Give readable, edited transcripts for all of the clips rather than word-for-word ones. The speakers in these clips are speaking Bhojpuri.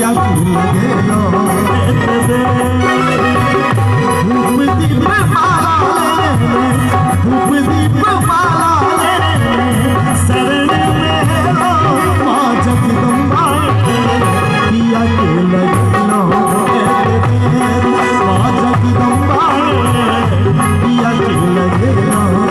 पिया की लगे लो धूप दीप माला धूप दीप माला शरण में लो माँ जगदम्बा पिया की लगे लो माँ जगदम्बा पिया की लगे लो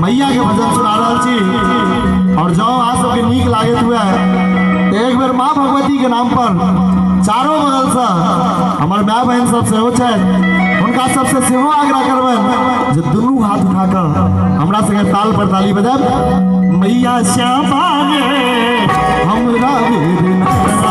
मैया के भजन सुना रहा छी और जो आज सबके नीक लागे हुए तो एक बेर माँ भगवती के नाम पर चारों बगल से हमारे माय बहन सब सेहो उनका सबसे सेहो आग्रह करबन जो दुनू हाथ उठाकर हमरा संगे ताल पर ताली बजाब मैया श्यामा हमरा